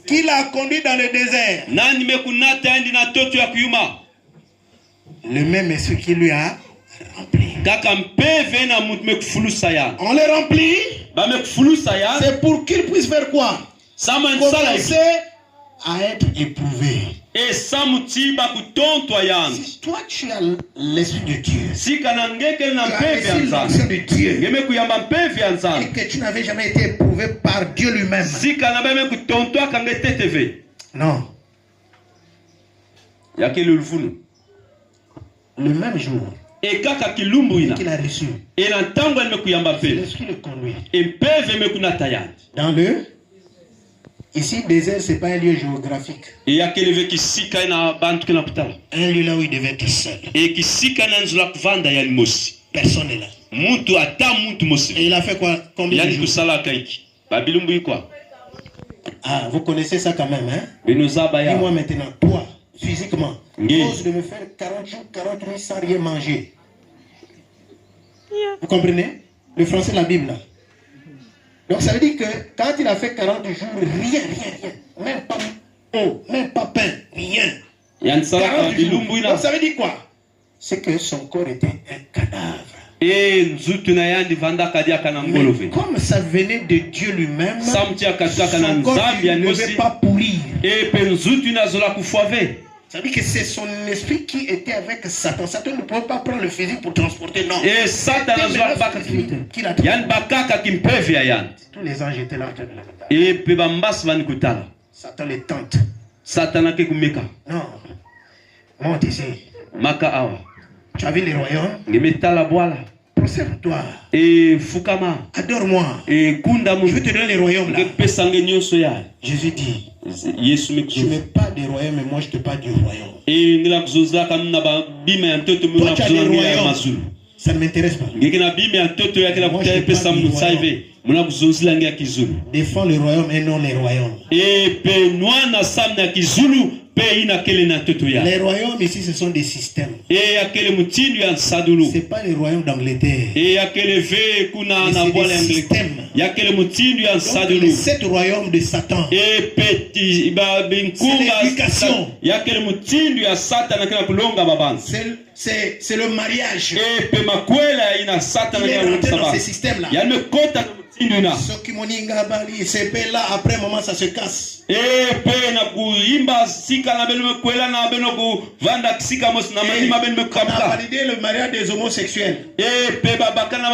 [SPEAKER 4] Qui l'a conduit dans le désert?
[SPEAKER 2] Nani me kunata indi na toto ya kuyuma.
[SPEAKER 4] Le même esprit qui lui a rempli.
[SPEAKER 2] Kaka mpeve na mutu me kufulusa ya.
[SPEAKER 4] On le remplit.
[SPEAKER 2] Ba me kufulusa ya.
[SPEAKER 4] C'est pour qu'il puisse faire quoi?
[SPEAKER 2] Sama nsala iki.
[SPEAKER 4] Commencer à être éprouvé.
[SPEAKER 2] Et samuti ba kutontwa yangu.
[SPEAKER 4] Si toi tu as l'esprit de Dieu,
[SPEAKER 2] Si kana ngeke na
[SPEAKER 4] tu as
[SPEAKER 2] mpeve ya
[SPEAKER 4] reçu
[SPEAKER 2] nzambi.
[SPEAKER 4] l'onction de Dieu,
[SPEAKER 2] Ngeme kuyamba mpeve ya
[SPEAKER 4] et
[SPEAKER 2] nzambi.
[SPEAKER 4] que tu n'avais jamais été éprouvé par Dieu lui-même.
[SPEAKER 2] Si kana ba me kutontwa kanga teteve.
[SPEAKER 4] Non.
[SPEAKER 2] Yake lulfunu.
[SPEAKER 4] Le même jour
[SPEAKER 2] Et kaka kilumbu ina.
[SPEAKER 4] qu'il a reçu,
[SPEAKER 2] Et na tango me kuyamba mpeve.
[SPEAKER 4] l'esprit le conduit.
[SPEAKER 2] Et mpeve me kunata yangu.
[SPEAKER 4] Dans le... Ici, désert, ce n'est pas un lieu géographique.
[SPEAKER 2] Et yake leve kisika ina bantu kina kutala.
[SPEAKER 4] Un lieu là où il devait être seul.
[SPEAKER 2] Et kisika na nzula kuvanda ya limosi.
[SPEAKER 4] Personne n'est là.
[SPEAKER 2] Muntu ata muntu mosi.
[SPEAKER 4] Et il a fait quoi? Combien de
[SPEAKER 2] Yani
[SPEAKER 4] jours?
[SPEAKER 2] kusala kaiki. Babilumbu ikwa.
[SPEAKER 4] Ah, vous connaissez ça quand même, hein?
[SPEAKER 2] Benuzaba ya.
[SPEAKER 4] Dis-moi maintenant, toi, physiquement,
[SPEAKER 2] Oui.
[SPEAKER 4] cause de me faire 40 jours, 40 nuits sans rien manger. Vous comprenez? Le français de la Bible, là. Donc ça veut dire que quand il a fait 40 jours, rien. Même pas eau, même pas pain, rien.
[SPEAKER 2] Yani sala
[SPEAKER 4] 40 jours.
[SPEAKER 2] babilumbu ina.
[SPEAKER 4] Donc ça veut dire quoi? C'est que son corps était un cadavre.
[SPEAKER 2] Et nzutu na yandi vanda kadia kana ngolove.
[SPEAKER 4] Mais comme ça venait de Dieu lui-même,
[SPEAKER 2] Samti akatika kana
[SPEAKER 4] son corps
[SPEAKER 2] nzambi ya
[SPEAKER 4] ne
[SPEAKER 2] nyosi.
[SPEAKER 4] devait pas pourrir.
[SPEAKER 2] Et pe nzutu na zola kufuave.
[SPEAKER 4] Ça veut dire que c'est son esprit qui était avec Satan. Satan ne pouvait pas prendre le fusil pour transporter, non.
[SPEAKER 2] Et Satan na zola baka
[SPEAKER 4] Qui l'a
[SPEAKER 2] yani bakaka kimpevi ya yandi.
[SPEAKER 4] Tous les anges étaient là en train de le regarder.
[SPEAKER 2] Et pe bambas vani kutala.
[SPEAKER 4] Satan les tente.
[SPEAKER 2] Satan ake kumeka.
[SPEAKER 4] Non. Monte ici.
[SPEAKER 2] Maka awa.
[SPEAKER 4] Tu as vu les royaumes?
[SPEAKER 2] Ngemetala bwala.
[SPEAKER 4] Procède-toi.
[SPEAKER 2] Et fukama.
[SPEAKER 4] Adore-moi.
[SPEAKER 2] Et kunda
[SPEAKER 4] Je vais te donner les royaumes là.
[SPEAKER 2] ngepesa nge nyonso ya.
[SPEAKER 4] Jésus dit,
[SPEAKER 2] Yesu
[SPEAKER 4] tu
[SPEAKER 2] mekuzo.
[SPEAKER 4] ne mets pas des royaumes, mais moi je te parle du royaume.
[SPEAKER 2] Et ngila kuzoza kamna ba bima ya mtoto
[SPEAKER 4] Toi
[SPEAKER 2] muna
[SPEAKER 4] tu as
[SPEAKER 2] kuzoza
[SPEAKER 4] des
[SPEAKER 2] ngila ya
[SPEAKER 4] royaumes.
[SPEAKER 2] mazulu.
[SPEAKER 4] Ça ne m'intéresse pas.
[SPEAKER 2] Ngeke na bima ya mtoto yake na
[SPEAKER 4] Moi,
[SPEAKER 2] kutaya
[SPEAKER 4] je
[SPEAKER 2] pesa
[SPEAKER 4] parle du
[SPEAKER 2] mnusaive. Muna kuzonzila nge ya kizulu.
[SPEAKER 4] Défends le royaume et non les royaumes.
[SPEAKER 2] Et pe nwana samna kizulu pe ina kele na mtoto ya.
[SPEAKER 4] Les royaumes ici, ce sont des systèmes.
[SPEAKER 2] Et akele mutindu ya sadulu.
[SPEAKER 4] Ce n'est pas les royaumes d'Angleterre.
[SPEAKER 2] Et akele ve kuna
[SPEAKER 4] Mais
[SPEAKER 2] na
[SPEAKER 4] c'est
[SPEAKER 2] bwala
[SPEAKER 4] des
[SPEAKER 2] ya
[SPEAKER 4] systèmes.
[SPEAKER 2] yakele mutindu ya
[SPEAKER 4] Donc,
[SPEAKER 2] sadulu.
[SPEAKER 4] les 7 royaumes de Satan.
[SPEAKER 2] Et petit ba binkunga
[SPEAKER 4] C'est l'éducation.
[SPEAKER 2] yakele mutindu ya Satan akela kulonga babanzi.
[SPEAKER 4] C'est le mariage.
[SPEAKER 2] Et pe makwela ina Satan
[SPEAKER 4] Il est
[SPEAKER 2] akela
[SPEAKER 4] rentré dans
[SPEAKER 2] kulonga
[SPEAKER 4] ces systèmes-là.
[SPEAKER 2] yani kota mutindu na.
[SPEAKER 4] Ce qui m'ont dit, c'est là, après un moment, ça se casse.
[SPEAKER 2] E pe na kuimba sika na beno kwela na beno ku vanda sika mos na mani ma beno
[SPEAKER 4] On a
[SPEAKER 2] kamka.
[SPEAKER 4] validé le mariage des homosexuels.
[SPEAKER 2] E pe babakana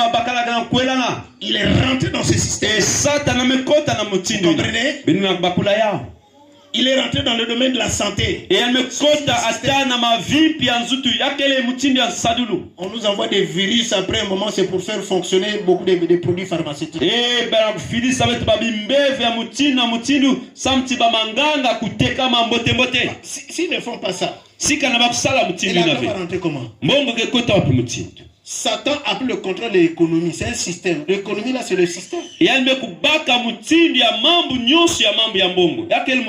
[SPEAKER 2] na kwela na.
[SPEAKER 4] Il est rentré dans ce système.
[SPEAKER 2] E sata na mekota na mutindu.
[SPEAKER 4] Comprenez?
[SPEAKER 2] Beno na bakula yao.
[SPEAKER 4] Il est rentré dans le domaine de la santé.
[SPEAKER 2] E mekota ata na mavipi ya nzutu yakele mutindu ya sadulu.
[SPEAKER 4] On nous envoie des virus, après un moment, c'est pour faire fonctionner beaucoup de produits pharmaceutiques.
[SPEAKER 2] E ba fili sabetu babimbeve ya mutindu na mutindu samti ba manganga kuteka mambote mbote.
[SPEAKER 4] S'ils ne font pas ça,
[SPEAKER 2] Sika na bakusala
[SPEAKER 4] et
[SPEAKER 2] mutindu
[SPEAKER 4] la
[SPEAKER 2] na
[SPEAKER 4] va
[SPEAKER 2] ve.
[SPEAKER 4] rentrer comment?
[SPEAKER 2] Mbongo ke kota wapi mutindu.
[SPEAKER 4] Satan a pris le contrôle de l'économie. C'est un système. L'économie, là, c'est le système.
[SPEAKER 2] Yani mekubaka mutindu ya mambu nyonso ya mambu ya mbongo yakele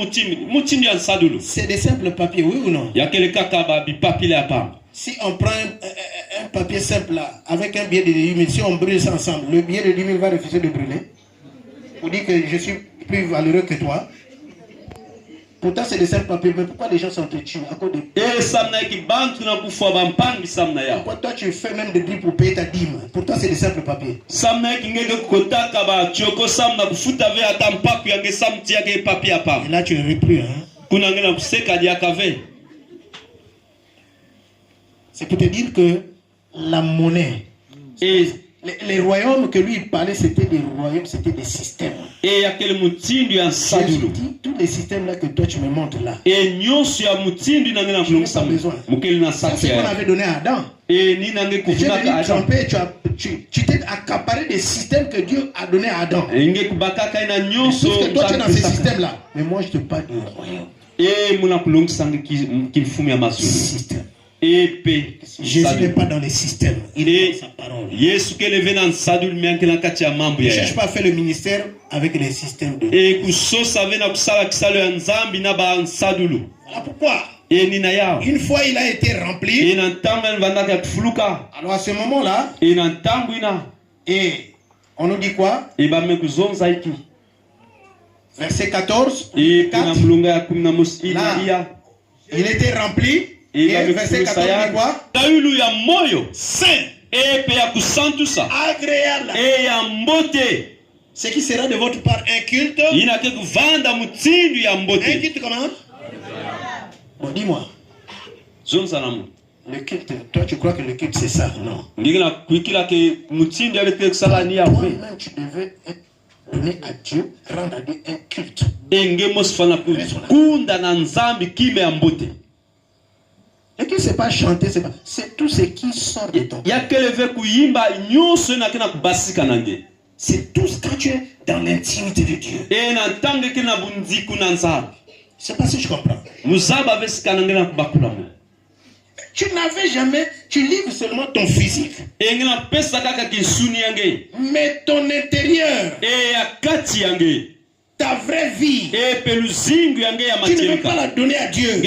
[SPEAKER 2] mutindu ya sadulu
[SPEAKER 4] C'est des simples papiers, oui ou non?
[SPEAKER 2] yakele kaka ba bipapile ya pamba.
[SPEAKER 4] Si on prend un papier simple là, avec un billet de 10 000, si on brûle ça ensemble, le billet de 10 000 va refuser de brûler. Pour dire que je suis plus valeureux que toi. Pourtant, c'est des simples papiers. Mais pourquoi les gens s'entretuent à cause de...
[SPEAKER 2] E samna ki bantu na kufa bampangi samna ya.
[SPEAKER 4] Pourquoi toi, tu fais même des dits pour payer ta dîme? Pourtant, c'est des simples papiers.
[SPEAKER 2] Samna ki ngeke kotaka ba choko samna kufuta ve ata mpaku yake samti yake papi ya
[SPEAKER 4] Et
[SPEAKER 2] pamba.
[SPEAKER 4] là, tu ne veux plus. Hein?
[SPEAKER 2] Kuna ngena kuseka dia kave.
[SPEAKER 4] C'est pour te dire que la monnaie,
[SPEAKER 2] E
[SPEAKER 4] Les royaumes que lui il parlait, c'était des royaumes, c'était des systèmes.
[SPEAKER 2] Et aquele mutindo ya nsadulu.
[SPEAKER 4] Tous les systèmes là que toi tu me montres là.
[SPEAKER 2] Et nyonso ya mutindo na ngena kulungisa mukeli na
[SPEAKER 4] ça c'est ce qu'on avait donné à Adam.
[SPEAKER 2] Et ni nange kuvuna ka Adam.
[SPEAKER 4] Tu t'es accaparé des systèmes que Dieu a donné à Adam.
[SPEAKER 2] Nge kubakaka ina nyonso.
[SPEAKER 4] Parce que toi tu es dans ces systèmes là. Mais moi je te parle du royaume.
[SPEAKER 2] Et muna kulungisa kilfumi ya masu.
[SPEAKER 4] Système.
[SPEAKER 2] Jésus
[SPEAKER 4] n'est pas dans les systèmes, il est dans sa parole.
[SPEAKER 2] Il
[SPEAKER 4] ne cherche pas à faire le ministère avec les systèmes de Dieu. Voilà pourquoi, une fois il a été rempli, alors à ce moment-là, et on nous dit quoi? Verset 14, 4, là, il était rempli. Et verset 14 dit quoi? Saint, agréable. Ce qui sera de votre part un culte. Un culte comment? Bon, dis-moi. Le culte, toi tu crois que le culte c'est ça? Non. Toi-même tu devais donner à Dieu, rendre à Dieu un culte. Et que c'est pas chanter, c'est tout ce qui sort de ton cœur. C'est tout ce quand tu es dans l'intimité de Dieu. C'est pas si je comprends. Tu n'avais jamais, tu livres seulement ton physique. Mais ton intérieur, ta vraie vie, tu ne peux pas la donner à Dieu.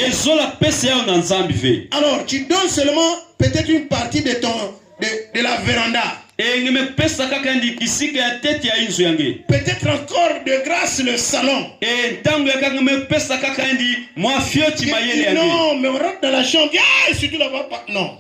[SPEAKER 4] Alors tu donnes seulement peut-être une partie de la véranda. Peut-être encore de grâce le salon. Non, mais on rentre dans la chambre. Ah, surtout là-bas. Non.